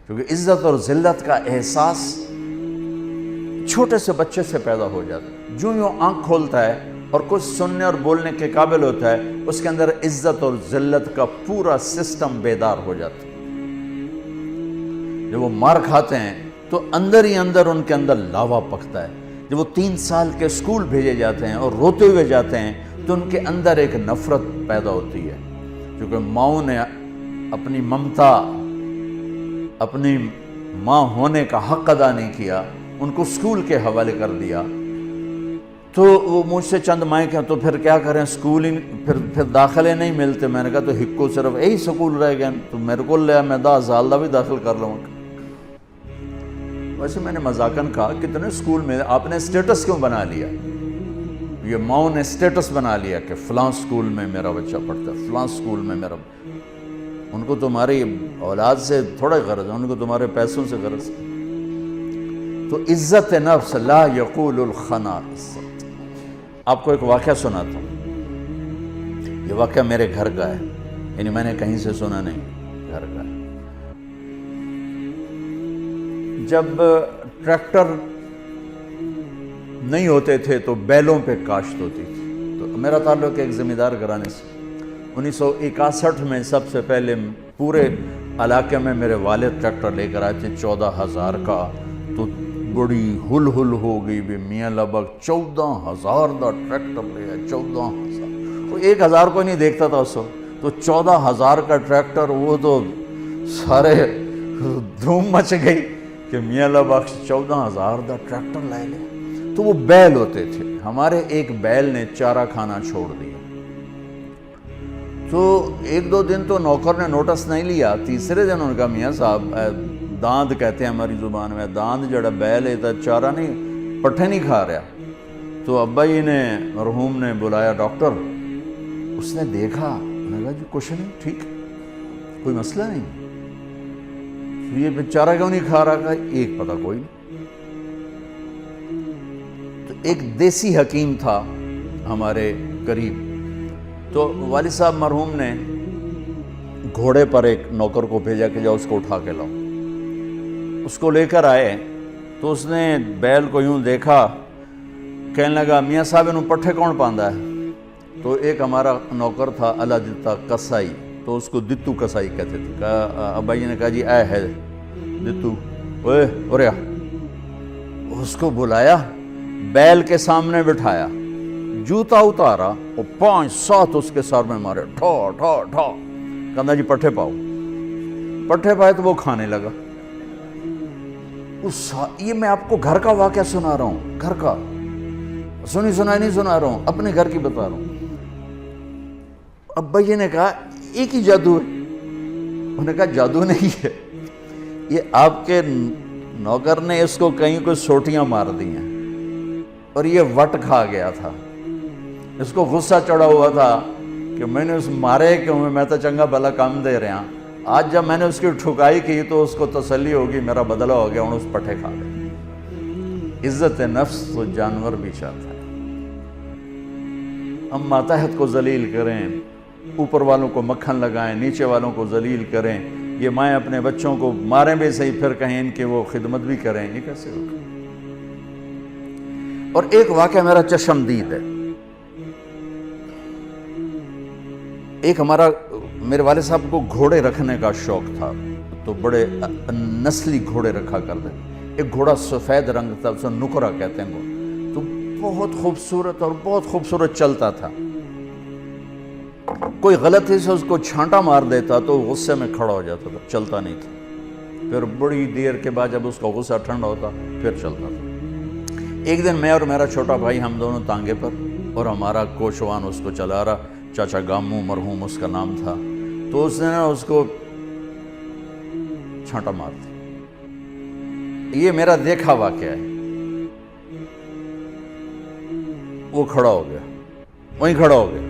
کیونکہ عزت اور ذلت کا احساس چھوٹے سے بچے سے پیدا ہو جاتا ہے. جو یوں آنکھ کھولتا ہے اور کچھ سننے اور بولنے کے قابل ہوتا ہے، اس کے اندر عزت اور ذلت کا پورا سسٹم بیدار ہو جاتا ہے. جب وہ مار کھاتے ہیں تو اندر ہی اندر ان کے اندر لاوا پکتا ہے. جب وہ 3 سال کے اسکول بھیجے جاتے ہیں اور روتے ہوئے جاتے ہیں تو ان کے اندر ایک نفرت پیدا ہوتی ہے، کیونکہ ماؤں نے اپنی ممتا، اپنی ماں ہونے کا حق ادا نہیں کیا، ان کو اسکول کے حوالے کر دیا. تو وہ مجھ سے چند مائیں کہ تو پھر کیا کریں، اسکول ہی پھر داخلے نہیں ملتے. میں نے کہا تو ہکو صرف یہی سکول رہ گئے تو میرے کو لیا میں 10 سال دا بھی داخل کر لوں. ویسے میں نے مذاقاً کہا کتنے اسکول میں آپ نے اسٹیٹس کیوں بنا لیا؟ یہ ماؤں نے اسٹیٹس بنا لیا کہ فلاں اسکول میں میرا بچہ پڑھتا ہے، فلاں اسکول میں میرا. ان کو تمہاری اولاد سے تھوڑا غرض ہے، ان کو تمہارے پیسوں سے غرض ہے. تو عزت نفس لا یقول الخنا. آپ کو ایک واقعہ سناتا ہوں. یہ واقعہ میرے گھر کا ہے، یعنی میں نے کہیں سے سنا نہیں، گھر کا ہے. جب ٹریکٹر نہیں ہوتے تھے تو بیلوں پہ کاشت ہوتی تھی. تو میرا تعلق ایک زمیندار گھرانے سے. 1961 میں سب سے پہلے پورے علاقے میں میرے والد ٹریکٹر لے کر آئے تھے 14,000 کا. تو بڑی ہل ہو گئی بھی میاں لبک 14,000 دا ٹریکٹر لے آئے. 14,000 وہ 1,000 کو نہیں دیکھتا تھا اس وقت. تو 14,000 کا ٹریکٹر، وہ تو سارے دھوم مچ گئی کہ میاں لبک 14,000 دا ٹریکٹر لے لے. تو وہ بیل ہوتے تھے. ہمارے ایک بیل نے چارہ کھانا چھوڑ دیا. تو 1-2 دن تو نوکر نے نوٹس نہیں لیا. تیسرے دن انہوں نے کہا میاں صاحب داند کہتے ہیں ہماری زبان میں، داند جڑا بیل ہے تا چارہ نہیں، پٹھے نہیں کھا رہا. تو ابا جی نے مرحوم نے بلایا ڈاکٹر. اس نے دیکھا، انہوں نے کہا جی کچھ نہیں، ٹھیک، کوئی مسئلہ نہیں. تو یہ چارہ کیوں نہیں کھا رہا؟ کہا ایک پتہ کوئی نہیں. تو ایک دیسی حکیم تھا ہمارے قریب. تو والد صاحب مرحوم نے گھوڑے پر ایک نوکر کو بھیجا کہ جاؤ اس کو اٹھا کے لاؤ. اس کو لے کر آئے تو اس نے بیل کو یوں دیکھا، کہنے لگا میاں صاحب انہوں پٹھے کون پاندا ہے؟ تو ایک ہمارا نوکر تھا اللہ دتا کسائی، تو اس کو دتو کسائی کہتے تھے. کہا ابا جی نے کہا جی اے ہے دتو، اوے اوریا. اس کو بلایا، بیل کے سامنے بٹھایا، جوتا اتارا اور 5-7 اس کے سر میں مارے، ٹھا ٹھا ٹھا. کہنا جی پٹھے پاؤ. پٹھے پائے تو وہ کھانے لگا. یہ میں آپ کو گھر کا واقعہ سنا رہا ہوں، گھر کا، سنائی نہیں سنا رہا ہوں، اپنے گھر کی بتا رہا ہوں. ابا جی نے کہا ایک ہی جادو ہے. انہوں نے کہا جادو نہیں ہے، یہ آپ کے نوکر نے اس کو کہیں کوئی سوٹیاں مار دی ہیں اور یہ وٹ کھا گیا تھا. اس کو غصہ چڑھا ہوا تھا کہ میں نے اس مارے کیوں، میں تو چنگا بھلا کام دے رہا. آج جب میں نے اس کی ٹھکائی کی تو اس کو تسلی ہوگی میرا بدلہ ہو گیا، اس پٹھے کھا گئے. عزت نفس تو جانور بھی چاہتا ہے. ہم ماتحت کو ذلیل کریں، اوپر والوں کو مکھن لگائیں، نیچے والوں کو ذلیل کریں. یہ مائیں اپنے بچوں کو ماریں بھی صحیح، پھر کہیں ان کی وہ خدمت بھی کریں. یہ کیسے ہوگا؟ اور ایک واقعہ میرا چشمدید ہے. ایک میرے والد صاحب کو گھوڑے رکھنے کا شوق تھا، تو بڑے نسلی گھوڑے رکھا کرتے. ایک گھوڑا سفید رنگ تھا، اسے نکرا کہتے ہیں وہ، تو بہت خوبصورت اور بہت خوبصورت چلتا تھا. کوئی غلطی سے اس کو چھانٹا مار دیتا تو غصے میں کھڑا ہو جاتا تھا، چلتا نہیں تھا. پھر بڑی دیر کے بعد جب اس کا غصہ ٹھنڈا ہوتا پھر چلتا تھا. ایک دن میں اور میرا چھوٹا بھائی ہم دونوں تانگے پر، اور ہمارا کوچوان اس کو چلا رہا، چاچا گامو مرحوم اس کا نام تھا. تو اس نے اس کو چھانٹا مار دیا. یہ میرا دیکھا واقعہ ہے. وہ کھڑا ہو گیا، وہیں کھڑا ہو گیا.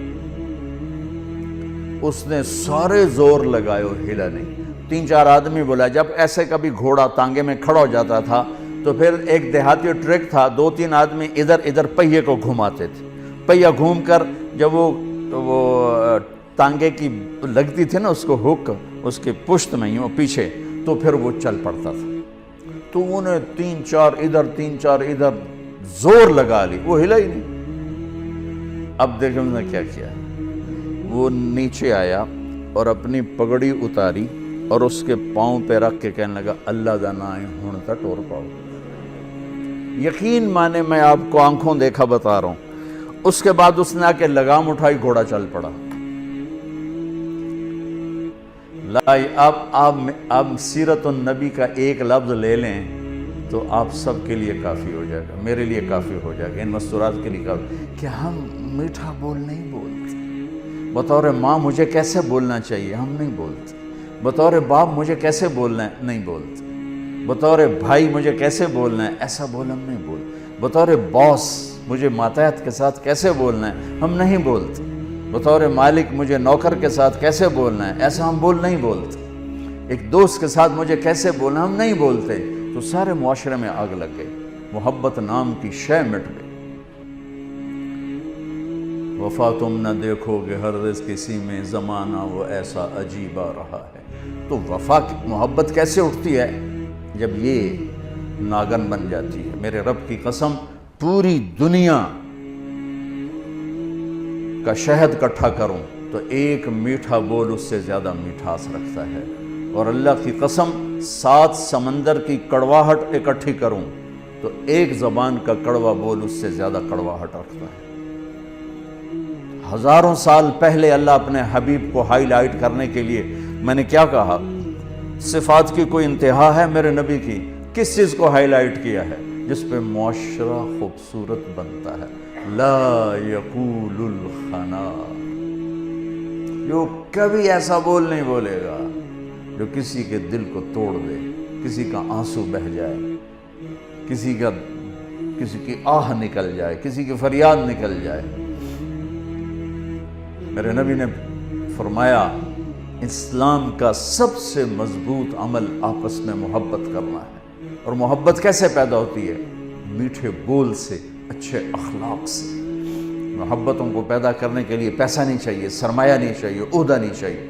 اس نے سارے زور لگائے اور ہلا نہیں. 3-4 آدمی بولا. جب ایسے کبھی گھوڑا تانگے میں کھڑا ہو جاتا تھا تو پھر ایک دیہاتی ٹرک تھا، 2-3 آدمی ادھر پہیے کو گھماتے تھے. پہیہ گھوم کر جب وہ تانگے کی لگتی تھی نا اس کو ہک اس کے پشت میں یوں پیچھے، تو پھر وہ چل پڑتا تھا. تو انہیں 3-4 ادھر 3-4 ادھر زور لگا لی, وہ ہلا ہی نہیں. اب دیکھیں انہوں نے کیا کیا, وہ نیچے آیا اور اپنی پگڑی اتاری اور اس کے پاؤں پہ رکھ کے کہنے لگا اللہ دا نام ہن تا ٹور پاؤ. یقین مانے میں آپ کو آنکھوں دیکھا بتا رہا ہوں. اس کے بعد اس نے آ کے لگام اٹھائی, گھوڑا چل پڑا. اب سیرت النبی کا ایک لفظ لے لیں تو آپ سب کے لیے کافی ہو جائے گا, میرے لیے کافی ہو جائے گا, ان مستورات کے لیے کافی, کہ ہم میٹھا بول نہیں بولتے. بطور ماں مجھے کیسے بولنا چاہیے ہم نہیں بولتے. بطور باپ مجھے کیسے بولنا ہے نہیں بولتے. بطور بھائی مجھے کیسے بولنا ہے ایسا بول ہم نہیں بولتے. بطور باس مجھے ماتحت کے ساتھ کیسے بولنا ہے ہم نہیں بولتے. بطور مالک مجھے نوکر کے ساتھ کیسے بولنا ہے ایسا ہم نہیں بولتے. ایک دوست کے ساتھ مجھے کیسے بولنا ہم نہیں بولتے. تو سارے معاشرے میں آگ لگ گئی, محبت نام کی شے مٹ گئی. وفا تم نہ دیکھو گے ہر روز کسی میں, زمانہ وہ ایسا عجیب آ رہا ہے. تو وفا کی محبت کیسے اٹھتی ہے جب یہ ناگن بن جاتی ہے. میرے رب کی قسم, پوری دنیا کا شہد کٹھا کروں تو ایک میٹھا بول اس سے زیادہ میٹھاس رکھتا ہے. اور اللہ کی قسم 7 سمندر کی کڑواہٹ اکٹھی کروں تو ایک زبان کا کڑوا بول اس سے زیادہ کڑواہٹ رکھتا ہے. ہزاروں سال پہلے اللہ اپنے حبیب کو ہائی لائٹ کرنے کے لیے, میں نے کیا کہا, صفات کی کوئی انتہا ہے میرے نبی کی, کس چیز کو ہائی لائٹ کیا ہے جس پہ معاشرہ خوبصورت بنتا ہے. لا یقول الخنا, جو کبھی ایسا بول نہیں بولے گا جو کسی کے دل کو توڑ دے, کسی کا آنسو بہہ جائے, کسی کی آہ نکل جائے, کسی کی فریاد نکل جائے. میرے نبی نے فرمایا اسلام کا سب سے مضبوط عمل آپس میں محبت کرنا ہے. اور محبت کیسے پیدا ہوتی ہے؟ میٹھے بول سے, اچھے اخلاق سے. محبتوں کو پیدا کرنے کے لیے پیسہ نہیں چاہیے, سرمایہ نہیں چاہیے, عہدہ نہیں چاہیے.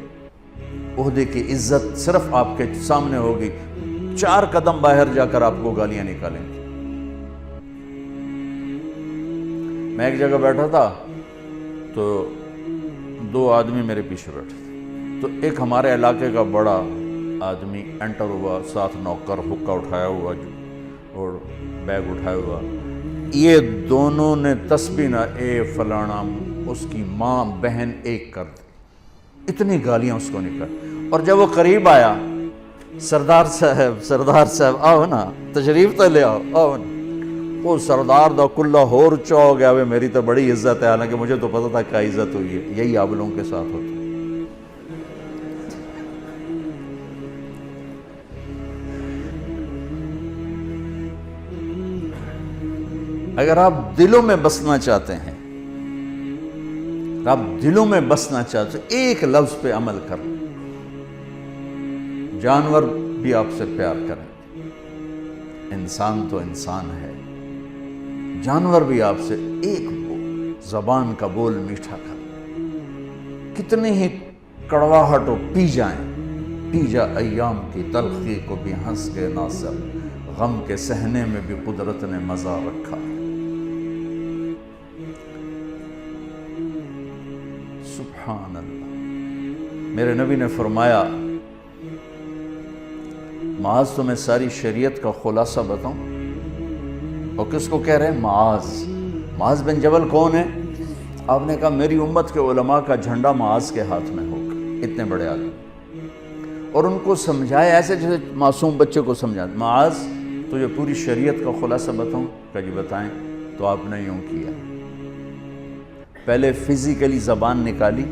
عہدے کی عزت صرف آپ کے سامنے ہوگی, 4 قدم باہر جا کر آپ کو گالیاں نکالیں گے. میں ایک جگہ بیٹھا تھا تو 2 آدمی میرے پیچھے بیٹھے تھے. تو ایک ہمارے علاقے کا بڑا آدمی انٹر ہوا, ساتھ نوکر, حقہ اٹھایا ہوا اور بیگ اٹھایا ہوا. یہ دونوں نے تسبیح نہ اے فلانا, اس کی ماں بہن ایک کر دی. اتنی گالیاں اس کو نکل. اور جب وہ قریب آیا, سردار صاحب آؤ نا, تشریف تو لے آؤ نا. وہ سردار دا کلہ ہور چا ہو گیا, میری تو بڑی عزت ہے, حالانکہ مجھے تو پتہ تھا کیا عزت ہوئی ہے. یہی آبلوں کے ساتھ ہوتا ہے. اگر آپ دلوں میں بسنا چاہتے ہیں, آپ دلوں میں بسنا چاہتے ہیں, ایک لفظ پہ عمل کر. جانور بھی آپ سے پیار کریں, انسان تو انسان ہے, جانور بھی آپ سے ایک زبان کا بول میٹھا کر. کتنی ہی کڑواہٹ ہو پی جائیں, پی جا ایام کی تلخی کو بھی ہنس کے ناصر, غم کے سہنے میں بھی قدرت نے مزہ رکھا. سبحان اللہ. میرے نبی نے فرمایا, معاذ تمہیں ساری شریعت کا خلاصہ بتاؤں. اور کس کو کہہ رہے ہیں؟ معاذ بن جبل کون ہے؟ آپ نے کہا میری امت کے علماء کا جھنڈا معاذ کے ہاتھ میں ہوگا. اتنے بڑے آدمی. اور ان کو سمجھایا ایسے جیسے معصوم بچے کو سمجھا. معاذ تجھے پوری شریعت کا خلاصہ بتاؤں؟ کہ جی بتائیں. تو آپ نے یوں کیا, پہلے فزیکلی زبان نکالی,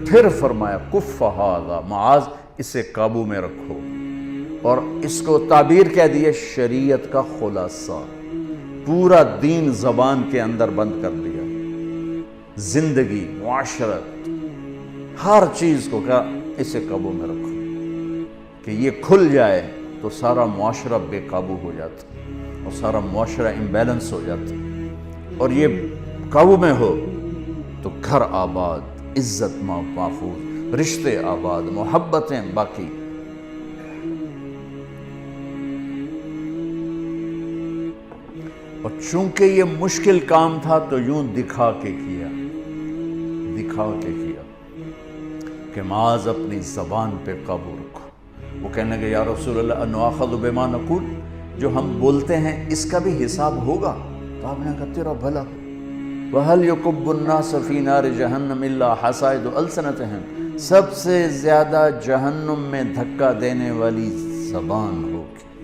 پھر فرمایا کف ھذا, معاذ اسے قابو میں رکھو. اور اس کو تعبیر کہہ دیے شریعت کا خلاصہ. پورا دین زبان کے اندر بند کر دیا. زندگی, معاشرت, ہر چیز کو کہا اسے قابو میں رکھو. کہ یہ کھل جائے تو سارا معاشرہ بے قابو ہو جاتا, اور سارا معاشرہ امبیلنس ہو جاتا. اور یہ قابو میں ہو تو گھر آباد, عزت محفوظ, رشتے آباد، محبتیں باقی۔ اور چونکہ یہ مشکل کام تھا تو یوں دکھا کے کیا کہ معاذ اپنی زبان پہ قابو رکھو۔ وہ کہنے لگے یا رسول اللہ انؤاخذ بما نقول، جو ہم بولتے ہیں اس کا بھی حساب ہوگا؟ تو آپ نے کہا تیرا بھلا۔ وَهَلْ يُكُبُّ النَّاسَ فِي نَارِ جَهَنَّمَ إِلَّا حَصَائِدُ أَلْسِنَتِهِمْ، سب سے زیادہ جہنم میں دھکا دینے والی زبان ہوگی۔